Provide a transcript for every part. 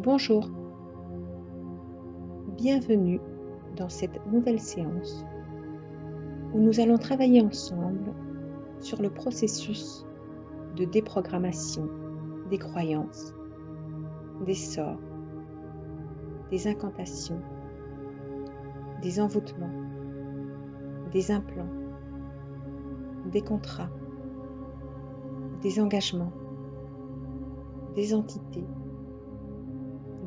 Bonjour, bienvenue dans cette nouvelle séance où nous allons travailler ensemble sur le processus de déprogrammation des croyances, des sorts, des incantations, des envoûtements, des implants, des contrats, des engagements, des entités,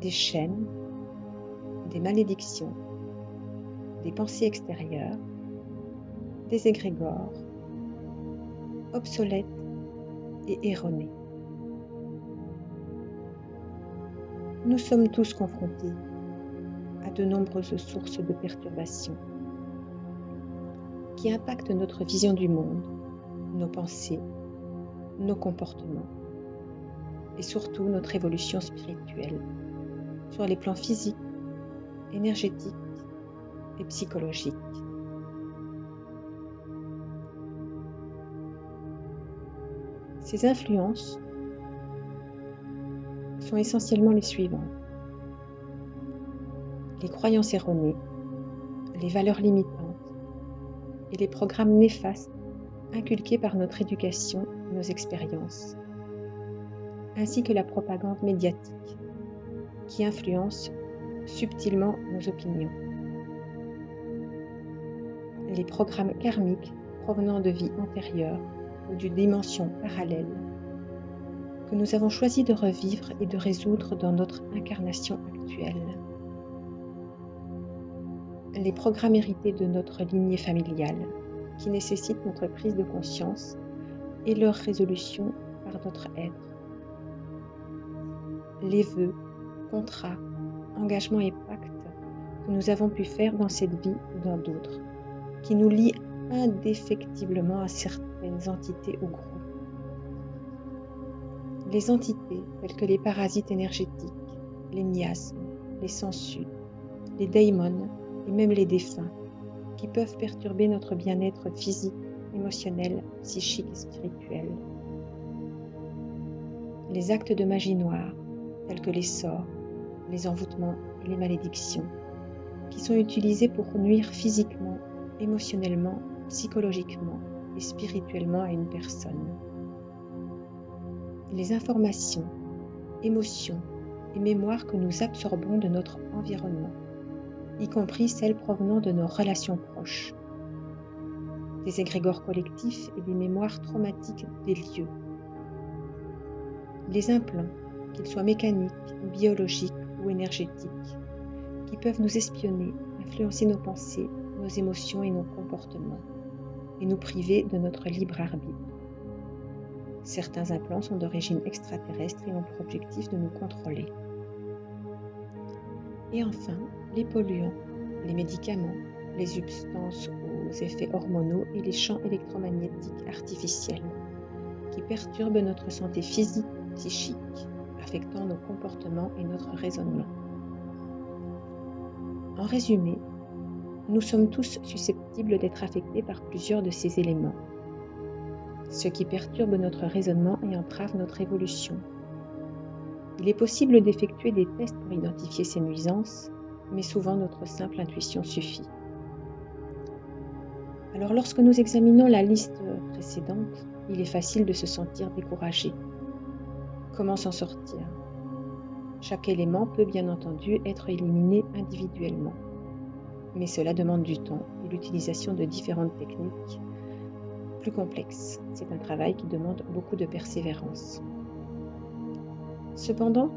des chaînes, des malédictions, des pensées extérieures, des égrégores, obsolètes et erronés. Nous sommes tous confrontés à de nombreuses sources de perturbations qui impactent notre vision du monde, nos pensées, nos comportements et surtout notre évolution spirituelle sur les plans physiques, énergétiques et psychologiques. Ces influences sont essentiellement les suivantes: les croyances erronées, les valeurs limitantes et les programmes néfastes inculqués par notre éducation et nos expériences, ainsi que la propagande médiatique qui influence subtilement nos opinions. Les programmes karmiques provenant de vies antérieures ou d'une dimension parallèle que nous avons choisi de revivre et de résoudre dans notre incarnation actuelle. Les programmes hérités de notre lignée familiale qui nécessitent notre prise de conscience et leur résolution par notre être. Les vœux, contrats, engagements et pactes que nous avons pu faire dans cette vie ou dans d'autres, qui nous lient indéfectiblement à certaines entités ou groupes. Les entités telles que les parasites énergétiques, les miasmes, les sangsues, les daimons et même les défunts, qui peuvent perturber notre bien-être physique, émotionnel, psychique et spirituel. Les actes de magie noire, tels que les sorts, les envoûtements et les malédictions, qui sont utilisés pour nuire physiquement, émotionnellement, psychologiquement et spirituellement à une personne. Les informations, émotions et mémoires que nous absorbons de notre environnement, y compris celles provenant de nos relations proches, des égrégores collectifs et des mémoires traumatiques des lieux. Les implants, qu'ils soient mécaniques, biologiques ou énergétiques, qui peuvent nous espionner, influencer nos pensées, nos émotions et nos comportements, et nous priver de notre libre arbitre. Certains implants sont d'origine extraterrestre et ont pour objectif de nous contrôler. Et enfin, les polluants, les médicaments, les substances aux effets hormonaux et les champs électromagnétiques artificiels qui perturbent notre santé physique, psychique, affectant nos comportements et notre raisonnement. En résumé, nous sommes tous susceptibles d'être affectés par plusieurs de ces éléments, ce qui perturbe notre raisonnement et entrave notre évolution. Il est possible d'effectuer des tests pour identifier ces nuisances, mais souvent notre simple intuition suffit. Alors lorsque nous examinons la liste précédente, il est facile de se sentir découragé. Comment s'en sortir? Chaque élément peut bien entendu être éliminé individuellement, mais cela demande du temps et l'utilisation de différentes techniques plus complexes. C'est un travail qui demande beaucoup de persévérance. Cependant,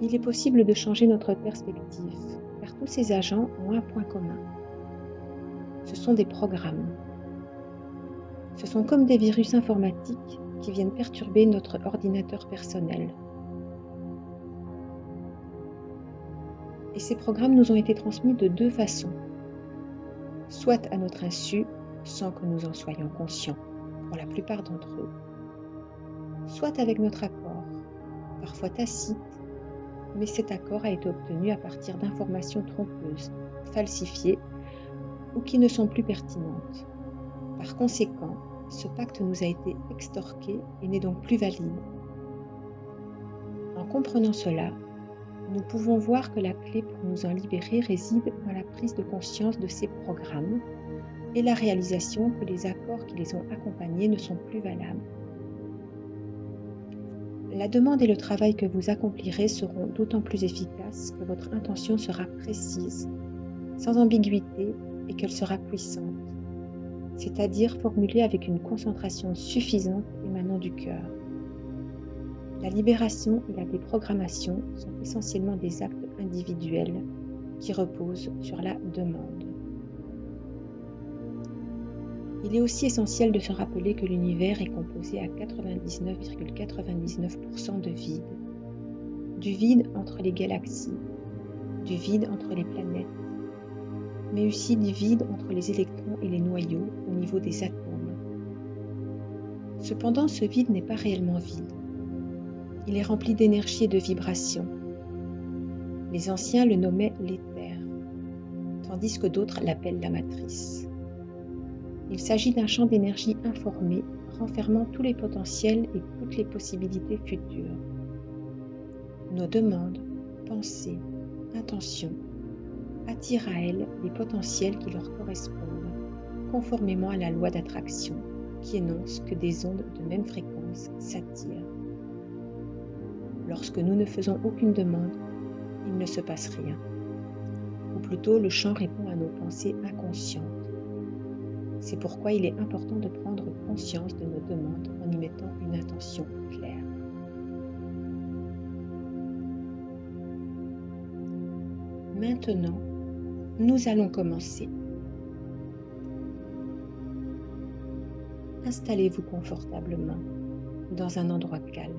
il est possible de changer notre perspective, car tous ces agents ont un point commun. Ce sont des programmes. Ce sont comme des virus informatiques qui viennent perturber notre ordinateur personnel. Et ces programmes nous ont été transmis de deux façons. Soit à notre insu, sans que nous en soyons conscients, pour la plupart d'entre eux. Soit avec notre accord, parfois tacite, mais cet accord a été obtenu à partir d'informations trompeuses, falsifiées ou qui ne sont plus pertinentes. Par conséquent, ce pacte nous a été extorqué et n'est donc plus valide. En comprenant cela, Nous pouvons voir que la clé pour nous en libérer réside dans la prise de conscience de ces programmes et la réalisation que les accords qui les ont accompagnés ne sont plus valables. La demande et le travail que vous accomplirez seront d'autant plus efficaces que votre intention sera précise, sans ambiguïté et qu'elle sera puissante, c'est-à-dire formulée avec une concentration suffisante émanant du cœur. La libération et la déprogrammation sont essentiellement des actes individuels qui reposent sur la demande. Il est aussi essentiel de se rappeler que l'univers est composé à 99,99% de vide. Du vide entre les galaxies, du vide entre les planètes, mais aussi du vide entre les électrons et les noyaux au niveau des atomes. Cependant, ce vide n'est pas réellement vide. Il est rempli d'énergie et de vibrations. Les anciens le nommaient l'éther, tandis que d'autres l'appellent la matrice. Il s'agit d'un champ d'énergie informé, renfermant tous les potentiels et toutes les possibilités futures. Nos demandes, pensées, intentions attirent à elles les potentiels qui leur correspondent, conformément à la loi d'attraction, qui énonce que des ondes de même fréquence s'attirent. Lorsque nous ne faisons aucune demande, il ne se passe rien. Ou plutôt, le champ répond à nos pensées inconscientes. C'est pourquoi il est important de prendre conscience de nos demandes en y mettant une intention claire. Maintenant, nous allons commencer. Installez-vous confortablement dans un endroit calme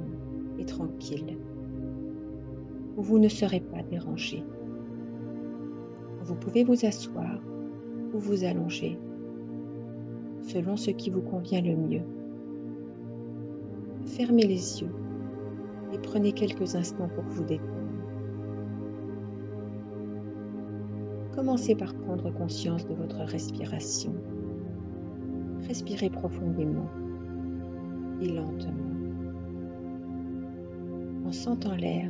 et tranquille où vous ne serez pas dérangé. Vous pouvez vous asseoir ou vous allonger selon ce qui vous convient le mieux. Fermez les yeux et prenez quelques instants pour vous détendre. Commencez par prendre conscience de votre respiration. Respirez profondément et lentement, en sentant l'air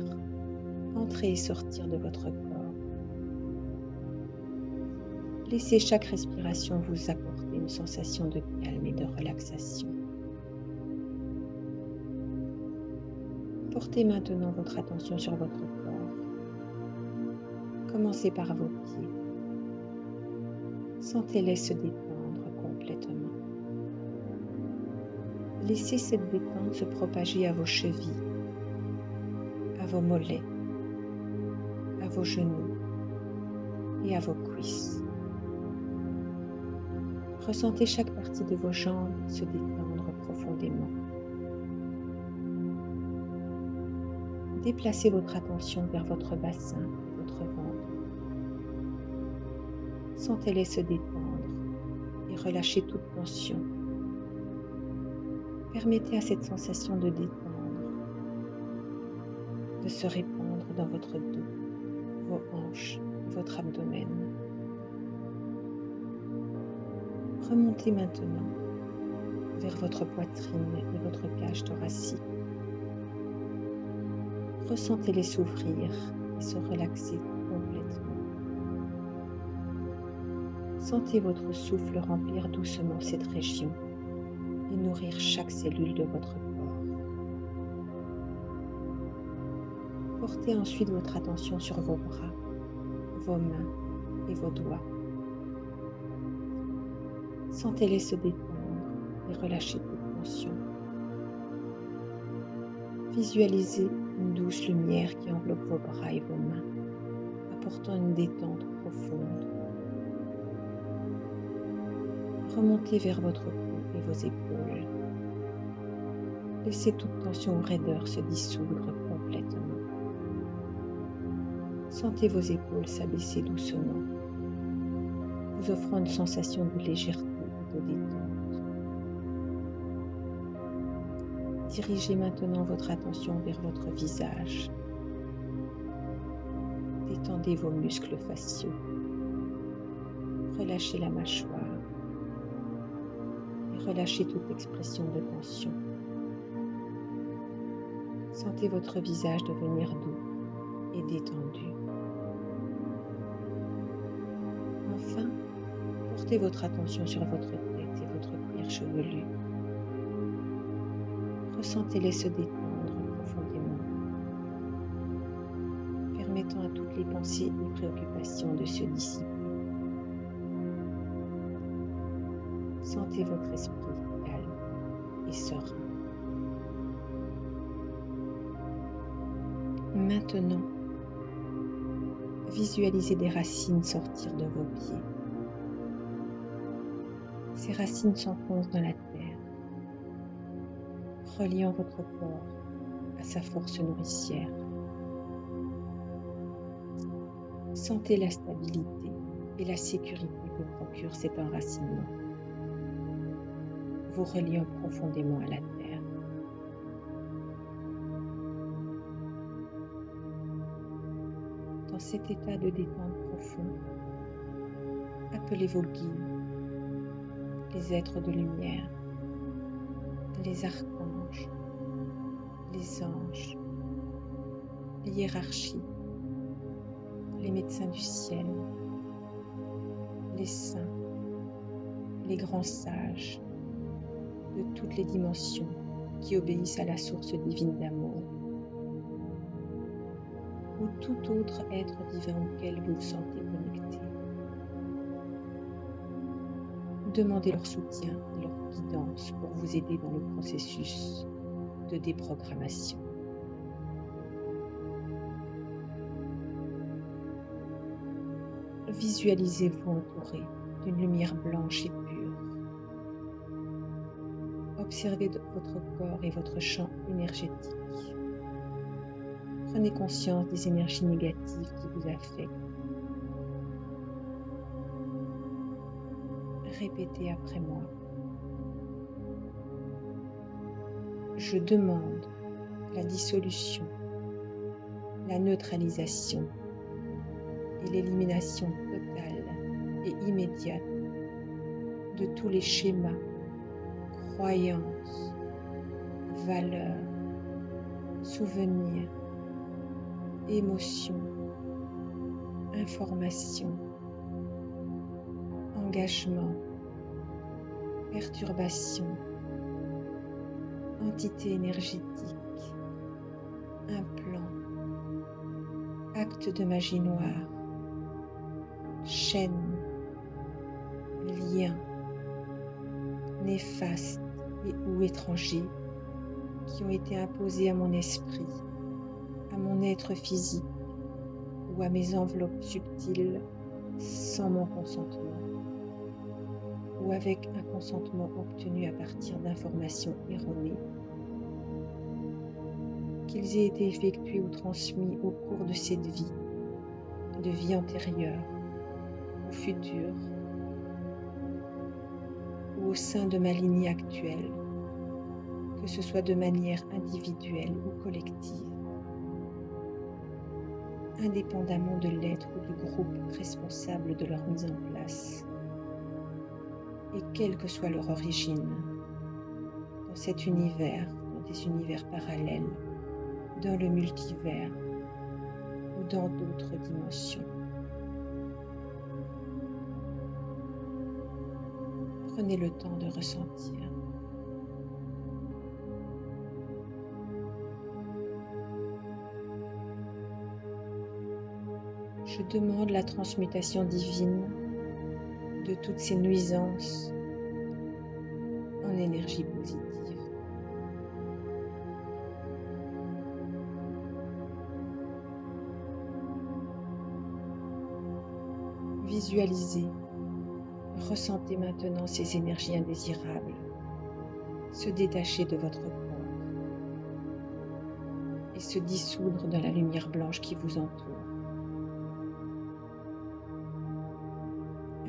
entrer et sortir de votre corps. Laissez chaque respiration vous apporter une sensation de calme et de relaxation. Portez maintenant votre attention sur votre corps. Commencez par vos pieds. Sentez-les se détendre complètement. Laissez cette détente se propager à vos chevilles, à vos mollets, à vos genoux et à vos cuisses. Ressentez chaque partie de vos jambes se détendre profondément. Déplacez votre attention vers votre bassin et votre ventre. Sentez-les se détendre et relâchez toute tension. Permettez à cette sensation de détendre de se répandre dans votre dos, vos hanches et votre abdomen. Remontez maintenant vers votre poitrine et votre cage thoracique. Ressentez-les s'ouvrir et se relaxer complètement. Sentez votre souffle remplir doucement cette région et nourrir chaque cellule de votre corps. Portez ensuite votre attention sur vos bras, vos mains et vos doigts. Sentez-les se détendre et relâcher toute tension. Visualisez une douce lumière qui enveloppe vos bras et vos mains, apportant une détente profonde. Remontez vers votre cou et vos épaules. Laissez toute tension ou raideur se dissoudre complètement. Sentez vos épaules s'abaisser doucement, vous offrant une sensation de légèreté et de détente. Dirigez maintenant votre attention vers votre visage. Détendez vos muscles faciaux. Relâchez la mâchoire et relâchez toute expression de tension. Sentez votre visage devenir doux et détendu. Enfin, portez votre attention sur votre tête et votre cuir chevelu. Ressentez-les se détendre profondément, permettant à toutes les pensées et préoccupations de se dissiper. Sentez votre esprit calme et serein. Maintenant, visualisez des racines sortir de vos pieds. Ces racines s'enfoncent dans la terre, reliant votre corps à sa force nourricière. Sentez la stabilité et la sécurité que procure cet enracinement, vous reliant profondément à la terre. Dans cet état de détente profond, appelez vos guides, les êtres de lumière, les archanges, les anges, les hiérarchies, les médecins du ciel, les saints, les grands sages de toutes les dimensions qui obéissent à la source divine d'amour, ou tout autre être divin auquel vous vous sentez connecté. Demandez leur soutien et leur guidance pour vous aider dans le processus de déprogrammation. Visualisez-vous entouré d'une lumière blanche et pure. Observez votre corps et votre champ énergétique. Prenez conscience des énergies négatives qui vous affectent. Répétez après moi. Je demande la dissolution, la neutralisation et l'élimination totale et immédiate de tous les schémas, croyances, valeurs, souvenirs, émotions, informations, engagements, perturbations, entités énergétiques, implants, actes de magie noire, chaînes, liens, néfastes et ou étrangers qui ont été imposés à mon esprit, à mon être physique ou à mes enveloppes subtiles sans mon consentement ou avec un consentement obtenu à partir d'informations erronées, qu'ils aient été effectués ou transmis au cours de cette vie, de vie antérieure ou future, ou au sein de ma lignée actuelle, que ce soit de manière individuelle ou collective, indépendamment de l'être ou du groupe responsable de leur mise en place, et quelle que soit leur origine, dans cet univers, dans des univers parallèles, dans le multivers ou dans d'autres dimensions. Prenez le temps de ressentir. Je demande la transmutation divine de toutes ces nuisances en énergie positive. Visualisez, ressentez maintenant ces énergies indésirables se détacher de votre corps et se dissoudre dans la lumière blanche qui vous entoure.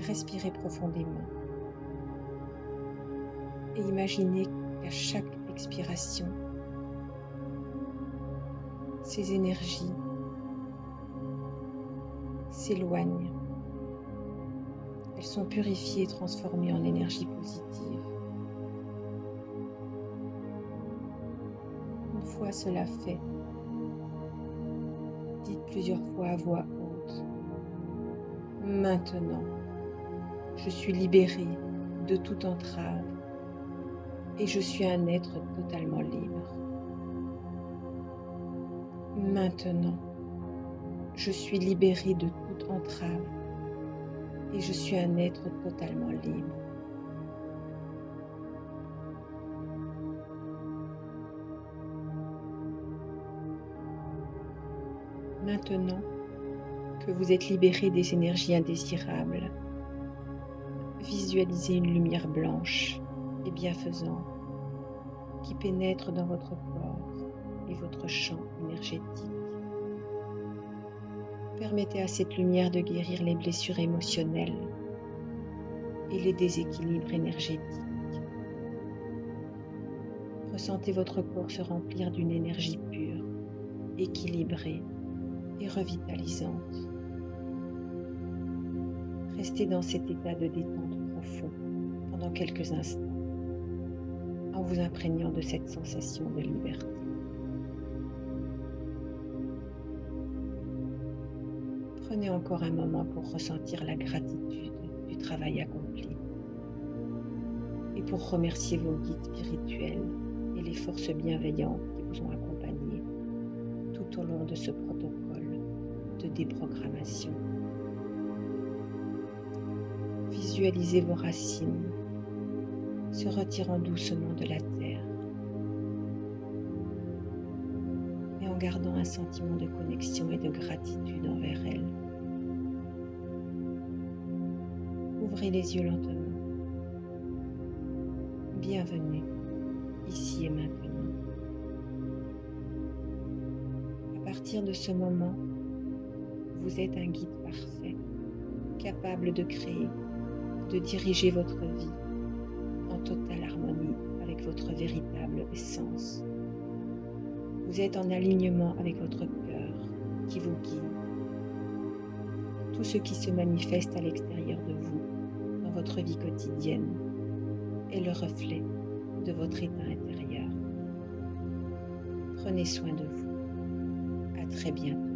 Respirez profondément et imaginez qu'à chaque expiration, ces énergies s'éloignent. Elles sont purifiées et transformées en énergie positive. Une fois cela fait, Dites plusieurs fois à voix haute. Maintenant, je suis libérée de toute entrave et je suis un être totalement libre. Maintenant, je suis libérée de toute entrave et je suis un être totalement libre. Maintenant que vous êtes libéré des énergies indésirables, visualisez une lumière blanche et bienfaisante qui pénètre dans votre corps et votre champ énergétique. Permettez à cette lumière de guérir les blessures émotionnelles et les déséquilibres énergétiques. Ressentez votre corps se remplir d'une énergie pure, équilibrée et revitalisante. Restez dans cet état de détente profond pendant quelques instants, en vous imprégnant de cette sensation de liberté. Prenez encore un moment pour ressentir la gratitude du travail accompli et pour remercier vos guides spirituels et les forces bienveillantes qui vous ont accompagné tout au long de ce protocole de déprogrammation. Visualisez vos racines se retirant doucement de la terre et en gardant un sentiment de connexion et de gratitude envers elle. Ouvrez les yeux lentement. Bienvenue, ici et maintenant. À partir de ce moment, vous êtes un guide parfait, capable de créer, de diriger votre vie en totale harmonie avec votre véritable essence. Vous êtes en alignement avec votre cœur qui vous guide. Tout ce qui se manifeste à l'extérieur de vous, dans votre vie quotidienne, est le reflet de votre état intérieur. Prenez soin de vous. À très bientôt.